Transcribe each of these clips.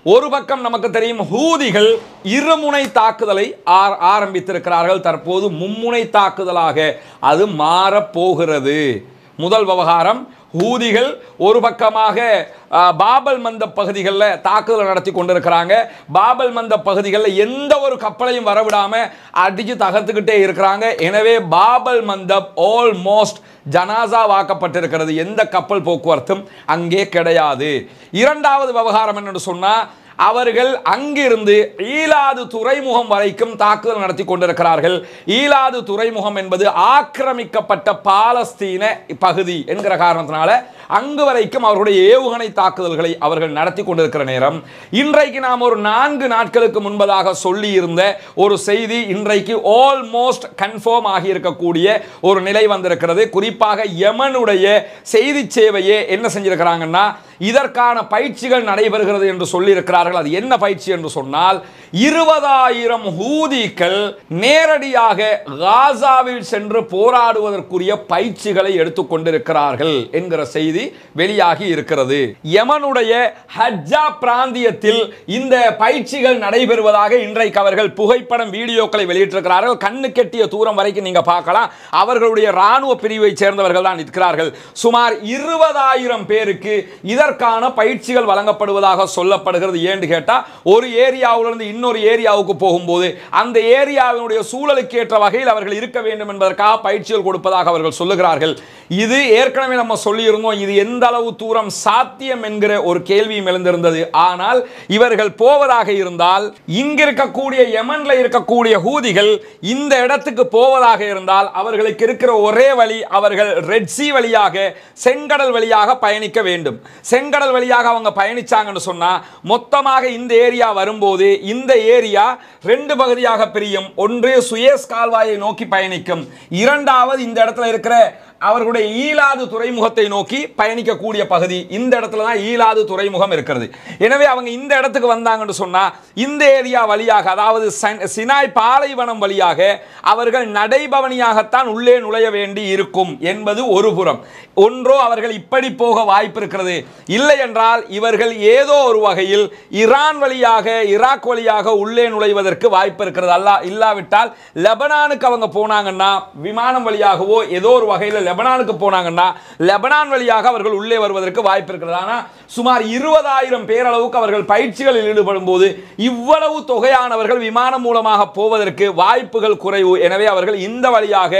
ஒரு பக்கம் நமக்கு தெரியும் ஹூதிகள் இருமுனை தாக்குதலை ஆரம்பித்திருக்கிறார்கள். தற்போது மும்முனை தாக்குதலாக அது மாறப்போகிறது. முதல் விவகாரம், ஹூதிகள் ஒரு பக்கமாக பாபல் மந்த பகுதிகளில் தாக்குதல் நடத்தி கொண்டிருக்கிறாங்க. பாபல் மந்த பகுதிகளில் எந்த ஒரு கப்பலையும் வரவிடாம அடிச்சு தகர்த்துக்கிட்டே இருக்கிறாங்க. எனவே பாபல் மந்தப் ஆல்மோஸ்ட் ஜனாசா வாக்கப்பட்டிருக்கிறது. எந்த கப்பல் போக்குவரத்தும் அங்கே கிடையாது. இரண்டாவது விவகாரம் என்னன்னு சொன்னா, அவர்கள் அங்கிருந்து ஈலாது துறைமுகம் வரைக்கும் தாக்குதல் நடத்தி கொண்டிருக்கிறார்கள். ஈலாது துறைமுகம் என்பது ஆக்கிரமிக்கப்பட்ட பாலஸ்தீன பகுதி என்கிற காரணத்தினால அங்கு வரைக்கும் அவருடைய ஏவுகணை தாக்குதல்களை அவர்கள் நடத்தி கொண்டிருக்கிற நேரம், இன்றைக்கு நாம் ஒரு 4 நாட்களுக்கு முன்பதாக சொல்லி இருந்த ஒரு செய்தி இன்றைக்கு ஆல்மோஸ்ட் கன்ஃபார்ம் ஆகி இருக்கக்கூடிய ஒரு நிலை வந்திருக்கிறது. குறிப்பாக யமனுடைய செய்தி சேவையே என்ன செஞ்சிருக்கிறாங்கன்னா, இதற்கான பயிற்சிகள் நடைபெறுகிறது என்று சொல்லி இருக்கிறார்கள். அது என்ன பயிற்சி என்று சொன்னால், 20,000 ஹூதிகள் நேரடியாக காசாவில் சென்று போராடுவதற்குரிய பயிற்சிகளை எடுத்துக்கொண்டிருக்கிறார்கள் என்கிற செய்தி வெளியாகி இருக்கிறது. யமனுடைய ஹஜ்ஜா பிராந்தியத்தில் இந்த பயிற்சிகள் நடைபெறுவதாக இன்றைக்கு அவர்கள் புகைப்படம் வீடியோக்களை வெளியிட்டிருக்கிறார்கள். கண்ணு கெட்டிய தூரம் வரைக்கும் நீங்க பார்க்கலாம். அவர்களுடைய ராணுவ பிரிவை சேர்ந்தவர்கள் தான் இருக்கிறார்கள். சுமார் 20,000 பேருக்கு இதற்கான பயிற்சிகள் வழங்கப்படுவதாக சொல்லப்படுகிறது. ஏன்னு கேட்டா, ஒரு ஏரியாவிலிருந்து இன்னொரு ஏரியாவுக்கு போகும்போது அந்த ஏரியாவினுடைய சூழலுக்கு ஏற்ற வகையில் அவர்கள் இருக்க வேண்டும் என்பதற்காக பயிற்சிகள் கொடுப்பதாக அவர்கள் சொல்லுகிறார்கள். இது ஏற்கனவே நம்ம சொல்லியிருந்தோம், இது எந்த அளவு தூரம் சாத்தியம் என்கிற ஒரு கேள்வியும் எழுந்திருந்தது. ஆனால் இவர்கள் போவதாக இருந்தால், இங்கிருக்கக்கூடிய யமன்ல இருக்கக்கூடிய ஹூதிகள் இந்த இடத்துக்கு போவதாக இருந்தால் அவர்களுக்கு இருக்கிற ஒரே வழி, அவர்கள் ரெட் சீ வழியாக, செங்கடல் வழியாக பயணிக்க வேண்டும். செங்கடல் வழியாக அவங்க பயணிச்சாங்கன்னு சொன்னா, மொத்தமாக இந்த ஏரியா வரும்போது இந்த ஏரியா 2 பகுதியாக பிரியும். ஒன்று சுயஸ் கால்வாயை நோக்கி பயணிக்கும், இரண்டாவது இந்த இடத்துல இருக்கிற அவர்களுடைய ஈலாது துறைமுகத்தை நோக்கி பயணிக்கக்கூடிய பகுதி. இந்த இடத்துல தான் ஈலாது துறைமுகம் இருக்கிறது. எனவே அவங்க இந்த இடத்துக்கு வந்தாங்கன்னு சொன்னா, இந்த ஏரியா வழியாக, அதாவது சினாய் பாலைவனம் வழியாக அவர்கள் நடைபவனியாகத்தான் உள்ளே நுழைய வேண்டி இருக்கும் என்பது ஒரு புறம். ஒன்றோ அவர்கள் இப்படி போக வாய்ப்பு இருக்கிறது, இல்லை என்றால் இவர்கள் ஏதோ ஒரு வகையில் ஈரான் வழியாக, ஈராக் வழியாக உள்ளே நுழைவதற்கு வாய்ப்பு இருக்கிறது. இல்லாவிட்டால் லெபனானுக்கு அவங்க போனாங்கன்னா, விமானம் வழியாகவோ ஏதோ ஒரு வகையில் லெபனானுக்கு போனாங்கன்னா லெபனான் வழியாக அவர்கள் உள்ளே வருவதற்கு வாய்ப்பு இருக்கிறது. ஆனால் சுமார் 20,000 பேர் அளவுக்கு அவர்கள் பயிற்சிகளில் ஈடுபடும் போது இவ்வளவு தொகையானவர்கள் விமானம் மூலமாக போவதற்கு வாய்ப்புகள் குறைவு. எனவே அவர்கள் இந்த வழியாக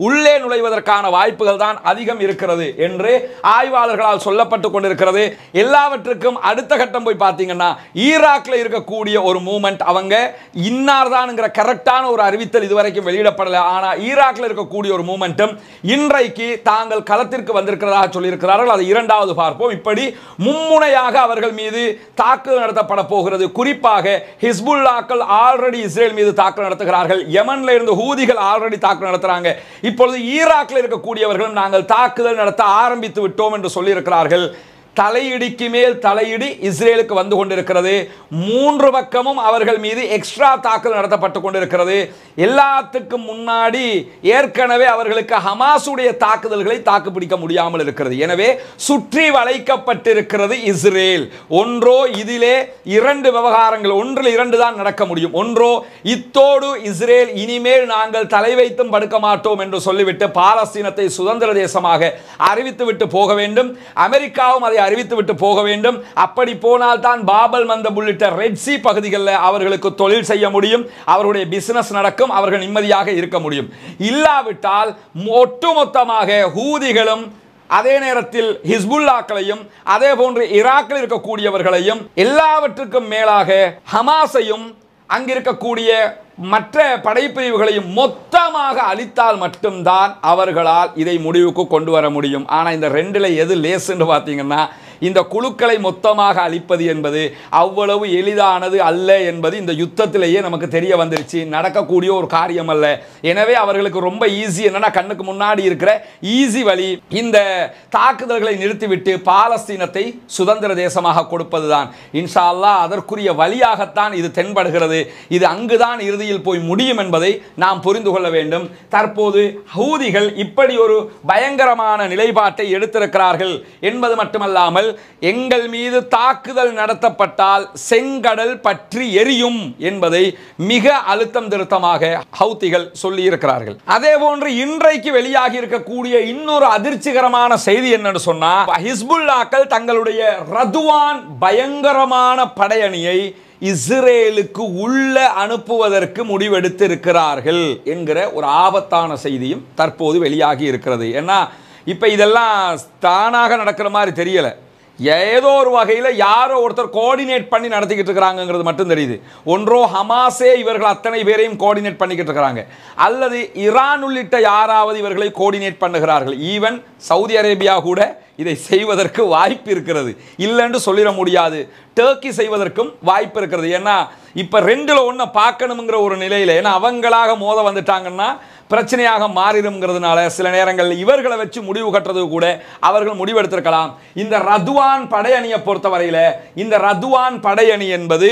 உள்ளே நுழைவதற்கான வாய்ப்புகள் தான் அதிகம் இருக்கிறது என்று ஆய்வாளர்களால் சொல்லப்பட்டு கொண்டிருக்கிறது. எல்லாவற்றுக்கும் அடுத்த கட்டம் போய் பார்த்தீங்கன்னா, ஈராக்ல இருக்கக்கூடிய ஒரு மூவ்மெண்ட், அவங்க இன்னார்தான்ங்கிற கரெக்டான ஒரு அறிவித்தல் இதுவரைக்கும் வெளியிடப்படல. ஆனால் ஈராக்ல இருக்கக்கூடிய ஒரு மூவ்மெண்ட்டும் இன்றைக்கு தாங்கள் களத்திற்கு வந்திருக்கிறதாக சொல்லியிருக்கிறார்கள். அது இரண்டாவது பார்ப்போம். இப்படி மும்முனையாக அவர்கள் மீது தாக்குதல் நடத்தப்பட போகிறது. குறிப்பாக ஹிஸ்புல்லாக்கள் ஆல்ரெடி இஸ்ரேல் மீது தாக்குதல் நடத்துகிறார்கள். யமன்ல இருந்து ஹூதிகள் ஆல்ரெடி தாக்குதல் நடத்துறாங்க. இப்பொழுது ஈராக்ல இருக்கக்கூடியவர்களும் நாங்கள் தாக்குதல் நடத்த ஆரம்பித்து விட்டோம் என்று சொல்லியிருக்கிறார்கள். தலையிடிக்கு மேல் தலையிடி இஸ்ரேலுக்கு வந்து கொண்டிருக்கிறது. 3 பக்கமும் அவர்கள் மீது எக்ஸ்ட்ரா தாக்குதல் நடத்தப்பட்டு கொண்டிருக்கிறது. எல்லாத்துக்கும் முன்னாடி ஏற்கனவே அவர்களுக்கு ஹமாஸுடைய தாக்குதல்களை தாக்குப்பிடிக்க முடியாமல் இருக்கிறது. எனவே சுற்றி வளைக்கப்பட்டிருக்கிறது இஸ்ரேல். ஒன்றோ இதிலே 2 விவகாரங்கள், ஒன்றில் 2 தான் நடக்க முடியும். ஒன்றோ இத்தோடு இஸ்ரேல் இனிமேல் நாங்கள் தலை வைத்தும் படுக்க மாட்டோம் என்று சொல்லிவிட்டு பாலஸ்தீனத்தை சுதந்திர தேசமாக அறிவித்துவிட்டு போக வேண்டும். அமெரிக்காவும் அதை அறிவித்துவிட்டு போக வேண்டும். அப்படி போனால் தான் பாபல் மந்தப் உள்ளிட்ட ரெட் சீ பகுதிகளில் அவர்களுக்கு தொழில் செய்ய முடியும், அவருடைய பிசினஸ் நடக்கும், அவர்கள் நிம்மதியாக இருக்க முடியும். இல்லாவிட்டால் ஒட்டுமொத்தமாக ஹூதிகளும் அதே நேரத்தில் ஹிஸ்புல்லாக்களையும் அதே போன்று ஈராக்கில் இருக்கக்கூடியவர்களையும் எல்லாவற்றுக்கும் மேலாக ஹமாஸையும் அங்கிருக்கக்கூடிய மற்ற படைப்பிரிவுகளையும் மொத்தமாக அழித்தால் மட்டும்தான் அவர்களால் இதை முடிவுக்கு கொண்டு வர முடியும். ஆனால் இந்த 2ல எது லேசுன்னு பார்த்தீங்கன்னா, இந்த குழுக்களை மொத்தமாக அழிப்பது என்பது அவ்வளவு எளிதானது அல்ல என்பது இந்த யுத்தத்திலேயே நமக்கு தெரிய வந்துருச்சு. நடக்கக்கூடிய ஒரு காரியம் அல்ல. எனவே அவர்களுக்கு ரொம்ப ஈஸி என்னன்னா, கண்ணுக்கு முன்னாடி இருக்கிற ஈஸி வழி இந்த தாக்குதல்களை நிறுத்திவிட்டு பாலஸ்தீனத்தை சுதந்திர தேசமாக கொடுப்பதுதான். இன்ஷா அல்லாஹ் அதற்குரிய வழியாகத்தான் இது தென்படுகிறது. இது அங்குதான் இறுதியில் போய் முடியும் என்பதை நாம் புரிந்து கொள்ள வேண்டும். தற்போது ஹூதிகள் இப்படி ஒரு பயங்கரமான நிலைப்பாட்டை எடுத்திருக்கிறார்கள் என்பது மட்டுமல்லாமல் எங்கள் மீது தாக்குதல் நடத்தப்பட்டால் செங்கடல் பற்றி எரியும் என்பதை மிக அழுத்தம் திருத்தமாக ஹவுத்திகள் சொல்லி இருக்கிறார்கள். அதே போன்று இன்றைக்கு வெளியாகி இருக்கக்கூடிய இன்னொரு அதிர்ச்சிகரமான செய்தி என்னன்னு சொன்னா, ஹிஸ்புல்லாக்கள் தங்களுடைய ரதுவான் பயங்கரமான படையணியை இஸ்ரேலுக்கு உள்ள அனுப்புவதற்கு முடிவெடுத்திருக்கிறார்கள் என்கிற ஒரு ஆபத்தான செய்தியும் தற்போது வெளியாகி இருக்கிறது. ஏன்னா இப்ப இதெல்லாம் தானாக நடக்கிற மாதிரி தெரியல, ஏதோ ஒரு வகையில் யாரோ ஒருத்தர் கோஆர்டினேட் பண்ணி நடத்திக்கிட்டு இருக்கிறாங்கிறது மட்டும் தெரியுது. ஒன்றோ ஹமாஸே இவர்கள் அத்தனை பேரையும் கோஆர்டினேட் பண்ணிக்கிட்டு இருக்கிறாங்க, அல்லது ஈரான் உள்ளிட்ட யாராவது இவர்களை கோஆர்டினேட் பண்ணுகிறார்கள். ஈவன் சவுதி அரேபியா கூட இதை செய்வதற்கு வாய்ப்பு இருக்கிறது, இல்லைன்னு சொல்லிட முடியாது. டர்க்கி செய்வதற்கும் வாய்ப்பு இருக்கிறது. ஏன்னா இப்போ ரெண்டில் ஒன்று பார்க்கணுங்கிற ஒரு நிலையில், ஏன்னா அவங்களாக மோத வந்துட்டாங்கன்னா பிரச்சனையாக மாறிடும்ங்கிறதுனால சில நேரங்களில் இவர்களை வச்சு முடிவு கட்டுறது கூட அவர்கள் முடிவெடுத்திருக்கலாம். இந்த ரதுவான் படையணியை பொறுத்தவரையில் இந்த ரதுவான் படையணி என்பது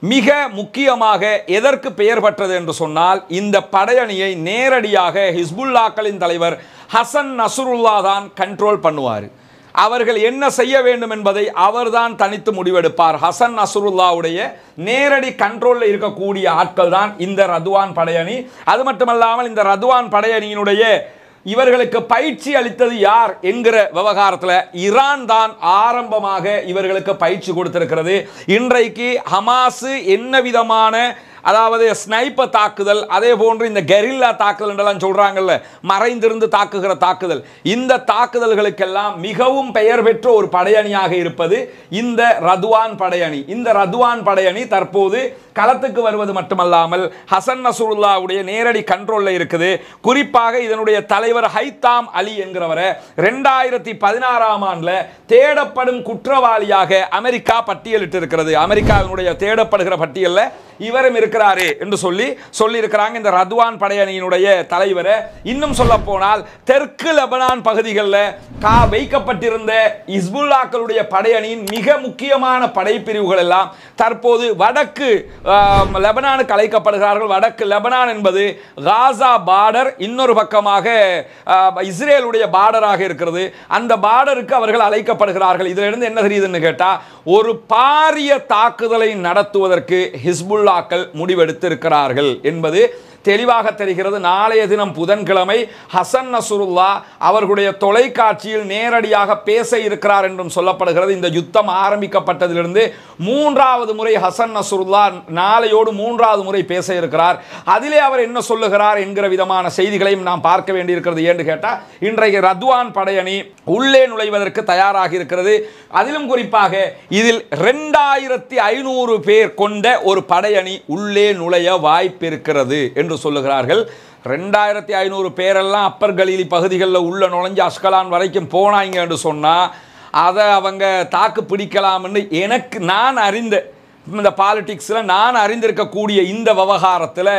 மிக முக்கியமாக எதற்கு பெயர் பெற்றது என்று சொன்னால், இந்த படையணியை நேரடியாக ஹிஸ்புல்லாக்களின் தலைவர் ஹசன் நஸ்ருல்லா தான் கண்ட்ரோல் பண்ணுவார். அவர்கள் என்ன செய்ய வேண்டும் என்பதை அவர்தான் தனித்து முடிவெடுப்பார். ஹசன் நஸ்ருல்லாவுடைய நேரடி கண்ட்ரோலில் இருக்கக்கூடிய ஆட்கள் தான் இந்த ரதுவான் படையணி. அது மட்டுமல்லாமல் இந்த ரதுவான் படையணியினுடைய இவர்களுக்கு பயிற்சி அளித்தது யார் என்கிற விவகாரத்தில் ஈரான் தான் ஆரம்பமாக இவர்களுக்கு பயிற்சி கொடுத்திருக்கிறது. இன்றைக்கு ஹமாஸ் என்ன விதமான, அதாவது ஸ்னைப்பர் தாக்குதல், அதே போன்று இந்த கெரில்லா தாக்குதல் என்றெல்லாம் சொல்றாங்கல்ல, மறைந்திருந்து தாக்குகிற தாக்குதல், இந்த தாக்குதல்களுக்கெல்லாம் மிகவும் பெயர் பெற்ற ஒரு படையணியாக இருப்பது இந்த ரதுவான் படையணி. இந்த ரதுவான் படையணி தற்போது களத்துக்கு வருவது மட்டுமல்லாமல் ஹசன் நஸ்ருல்லாவுடைய நேரடி கண்ட்ரோலில் இருக்குது. குறிப்பாக இதனுடைய தலைவர் ஹைத்தாம் அலி என்கிறவரை 2016ஆம் ஆண்டில் தேடப்படும் குற்றவாளியாக அமெரிக்கா பட்டியலிட்டு இருக்கிறது. அமெரிக்காவினுடைய தேடப்படுகிற பட்டியலில் இவரும் இருக்கிறாரு என்று சொல்லி இருக்கிறாங்க இந்த ரதுவான் படையணியினுடைய தலைவரை. இன்னும் சொல்ல போனால் தெற்கு லெபனான் பகுதிகளில் வைக்கப்பட்டிருந்த ஹிஸ்புல்லாக்களுடைய படையணியின் மிக முக்கியமான படைப்பிரிவுகள் எல்லாம் தற்போது வடக்கு லெபனானுக்கு அழைக்கப்படுகிறார்கள். வடக்கு லெபனான் என்பது காசா பார்டர், இன்னொரு பக்கமாக இஸ்ரேலுடைய பார்டராக இருக்கிறது. அந்த பார்டருக்கு அவர்கள் அழைக்கப்படுகிறார்கள். இதிலிருந்து என்ன தெரியுதுன்னு கேட்டா, ஒரு பாரிய தாக்குதலை நடத்துவதற்கு ஹிஸ்புல்லாக்கள் முடிவெடுத்திருக்கிறார்கள் என்பது தெளிவாக தெரிகிறது. நாளைய தினம் புதன்கிழமை ஹசன் நஸ்ருல்லா அவர்களுடைய தொலைக்காட்சியில் நேரடியாக பேச இருக்கிறார் என்றும் சொல்லப்படுகிறது. இந்த யுத்தம் ஆரம்பிக்கப்பட்டதிலிருந்து 3வது முறை ஹசன் நஸ்ருல்லா நாளையோடு 3வது முறை பேச இருக்கிறார். அதிலே அவர் என்ன சொல்லுகிறார் என்கிற விதமான செய்திகளையும் நாம் பார்க்க வேண்டியிருக்கிறது. ஏன்னு கேட்டால், இன்றைக்கு ரதுவான் படையணி உள்ளே நுழைவதற்கு தயாராக இருக்கிறது. அதிலும் குறிப்பாக இதில் 2500 பேர் கொண்ட ஒரு படையணி உள்ளே நுழைய வாய்ப்பு இருக்கிறது என்று சொல்லுகிறார்கள். 2500 பேரெல்லாம் அப்பர் கலீலி பகுதிகளில் உள்ள நுழைஞ்சு அஸ்கலான் வரைக்கும் போனாங்க என்று சொன்னால் அதை அவங்க தாக்கு பிடிக்கலாம்னு நான் அறிந்த இந்த பாலிடிக்ஸில் நான் அறிந்திருக்கக்கூடிய இந்த விவகாரத்தில்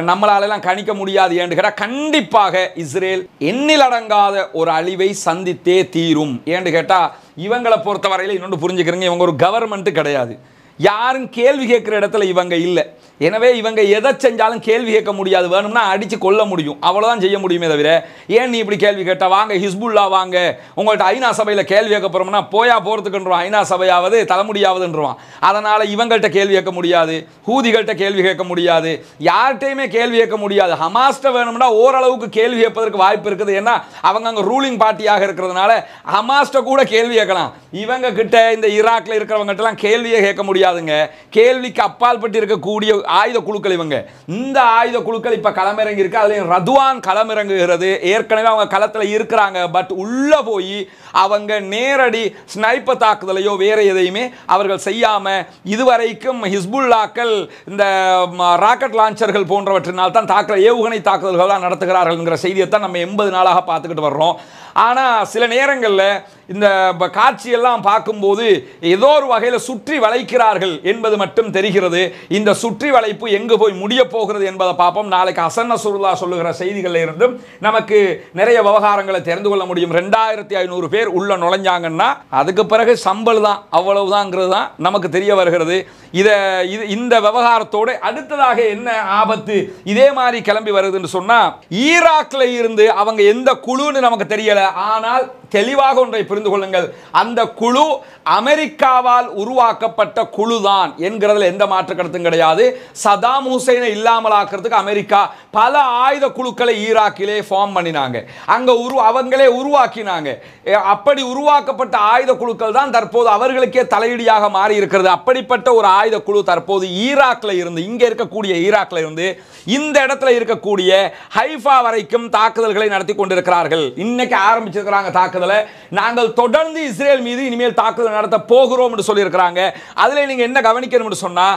நம்மளாலெல்லாம் கணிக்க முடியாது. ஏன்னு கேட்டால், கண்டிப்பாக இஸ்ரேல் எண்ணிலடங்காத ஒரு அழிவை சந்தித்தே தீரும். ஏன்னு கேட்டால், இவங்களை பொறுத்தவரையில் இன்னொன்று புரிஞ்சுக்கிறீங்க, இவங்க ஒரு கவர்மெண்ட்டு கிடையாது, யாரும் கேள்வி கேட்குற இடத்துல இவங்க இல்லை. எனவே இவங்க எதை செஞ்சாலும் கேள்வி கேட்க முடியாது, வேணும்னா அடித்து கொள்ள முடியும், அவ்வளோதான் செய்ய முடியுமே தவிர, ஏன் நீ இப்படி கேள்வி கேட்டால், வாங்க ஹிஸ்புல்லா வாங்க, உங்கள்கிட்ட ஐநா சபையில் கேள்வி கேட்க போகிறோம்னா போகிறதுக்குன்றான், ஐநா சபையாவது தலைமுடியாவதுன்றான். அதனால் இவங்கள்ட்ட கேள்வி கேட்க முடியாது, ஹூதிகள்கிட்ட கேள்வி கேட்க முடியாது, யார்கிட்டையுமே கேள்வி கேட்க முடியாது. ஹமாஸ்ட்ட வேணும்னா ஓரளவுக்கு கேள்வி கேட்பதற்கு வாய்ப்பு இருக்குது. ஏன்னா அவங்க அங்கே ரூலிங் பார்ட்டியாக இருக்கிறதுனால ஹமாஸ்ட்ட கூட கேள்வி கேட்கலாம். இவங்க கிட்ட இந்த ஈராக்ல இருக்கிறவங்ககிட்டலாம் கேள்வியே கேட்க முடியாதுங்க. கேள்விக்கு அப்பால் பட்டு இருக்கக்கூடிய ஆயுத குழுக்கள் இவங்க. இந்த ஆயுத குழுக்கள் இப்ப களமிறங்கி இருக்கு. அதுல ரதுவான் களமிறங்குகிறது. ஏற்கனவே அவங்க களத்தில் இருக்கிறாங்க. பட் உள்ள போய் அவங்க நேரடி ஸ்னைப்பர் தாக்குதலையோ வேற எதையுமே அவர்கள் செய்யாம இதுவரைக்கும் ஹிஸ்புல்லாக்கள் இந்த ராக்கெட் லான்ச்சர்கள் போன்றவற்றினால் தான் ஏவுகணை தாக்குதல்கள் தான் நடத்துகிறார்கள் என்கிற செய்தியை தான் நம்ம 80 நாளாக பார்த்துக்கிட்டு வர்றோம். ஆனால் சில நேரங்களில் இந்த காட்சியெல்லாம் பார்க்கும்போது ஏதோ ஒரு வகையில் சுற்றி வளைக்கிறார்கள் என்பது மட்டும் தெரிகிறது. இந்த சுற்றி வளைப்பு எங்கு போய் முடிய போகிறது என்பதை பார்ப்போம். நாளைக்கு ஹசன் நஸ்ருல்லா சொல்லுகிற செய்திகளில் இருந்தும் நமக்கு நிறைய விவகாரங்களை தெரிந்து கொள்ள முடியும். 2500 பேர் உள்ள நுழைஞ்சாங்கன்னா அதுக்கு பிறகு சம்பளம் தான், அவ்வளவுதான்ங்கிறது தான் நமக்கு தெரிய வருகிறது. இந்த விவகாரத்தோடு அடுத்ததாக என்ன ஆபத்து இதே மாதிரி கிளம்பி வருதுன்னு சொன்னா, ஈராக்ல இருந்து அவங்க எந்த குழுன்னு நமக்கு தெரியல, ஆனால் தெளிவாக ஒன்றை புரிந்து கொள்ளுங்கள், அந்த குழு அமெரிக்காவால் உருவாக்கப்பட்ட குழுதான் என்கிறதுல எந்த மாற்று கருத்தும் கிடையாது. சதாம் ஹுசைனை இல்லாமல் ஆக்கிறதுக்கு அமெரிக்கா பல ஆயுத குழுக்களை ஈராக்கிலே ஃபார்ம் பண்ணினாங்க, அங்க அவங்களே உருவாக்கினாங்க. அப்படி உருவாக்கப்பட்ட ஆயுத குழுக்கள் தான் தற்போது அவர்களுக்கே தலையீடியாக மாறி இருக்கிறது. அப்படிப்பட்ட ஒரு ஆயுத குழு தற்போது ஈராக்ல இருந்து, இங்க இருக்கக்கூடிய ஈராக்ல இருந்து இந்த இடத்துல இருக்கக்கூடிய ஹைஃபா வரைக்கும் தாக்குதல்களை நடத்தி கொண்டிருக்கிறார்கள். இன்னைக்கு ஆரம்பிச்சிருக்கிறாங்க தாக்குதலை. நாங்கள் தொடர்ந்து இஸ்ரேல் மீது இனிமேல் தாக்குதல் நடத்த போகிறோம் என்று சொல்லி இருக்கிறாங்க. அதுல நீங்க என்ன கவனிக்கணும் சொன்னா,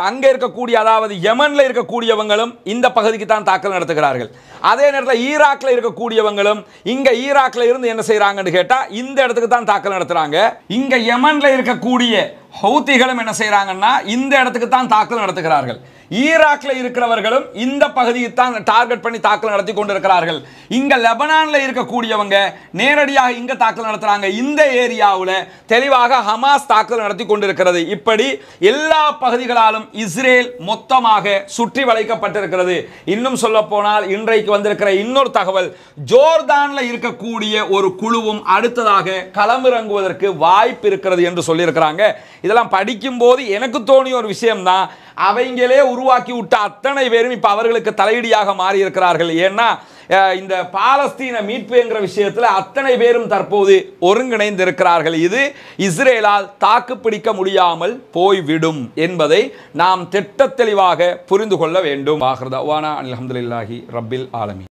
அங்க இருக்கக்கூடிய அதாவது யமன்ல இருக்கக்கூடியவங்களும் இந்த பகுதிக்கு தான் தாக்குதல் நடத்துகிறார்கள். அதே நேரத்தில் ஈராக்ல இருக்கக்கூடியவங்களும் இங்க ஈராக்ல இருந்து என்ன செய்யறாங்கன்னு கேட்டா இந்த இடத்துக்கு தான் தாக்குதல் நடத்துறாங்க. இங்க யமன்ல இருக்கக்கூடிய ஹவுதிகளும் என்ன செய்யறாங்கன்னா இந்த இடத்துக்கு தான் தாக்குதல் நடத்துகிறார்கள். ஈராக்ல இருக்கிறவர்களும் இந்த பகுதியை தான் டார்கெட் பண்ணி தாக்குதல் நடத்தி கொண்டிருக்கிறார்கள். இங்க லெபனான்ல இருக்கக்கூடியவங்க நேரடியாக இங்க தாக்குதல் நடத்துறாங்க. இந்த ஏரியாவில் தெளிவாக ஹமாஸ் தாக்குதல் நடத்தி கொண்டிருக்கிறது. இப்படி எல்லா பகுதிகளாலும் இஸ்ரேல் மொத்தமாக சுற்றி வளைக்கப்பட்டிருக்கிறது. இன்னும் சொல்ல போனால் இன்றைக்கு வந்திருக்கிற இன்னொரு தகவல், ஜோர்தான்ல இருக்கக்கூடிய ஒரு குழுவும் அடுத்ததாக களமிறங்குவதற்கு வாய்ப்பு இருக்கிறது என்று சொல்லியிருக்கிறாங்க. இதெல்லாம் படிக்கும் போது எனக்கு தோணிய ஒரு விஷயம் தான், அவங்களே உருவாக்கி விட்ட அத்தனை பேரும் இப்ப அவர்களுக்கு தலையீடியாக மாறி இருக்கிறார்கள். ஏன்னா இந்த பாலஸ்தீன மீட்பு என்கிற விஷயத்தில் அத்தனை பேரும் தற்போது ஒருங்கிணைந்து இருக்கிறார்கள். இது இஸ்ரேலால் தாக்குப்பிடிக்க முடியாமல் போய்விடும் என்பதை நாம் திட்ட தெளிவாக புரிந்து கொள்ள வேண்டும். அல்ஹம்துலில்லாஹி ரப்பில் ஆலமீன்.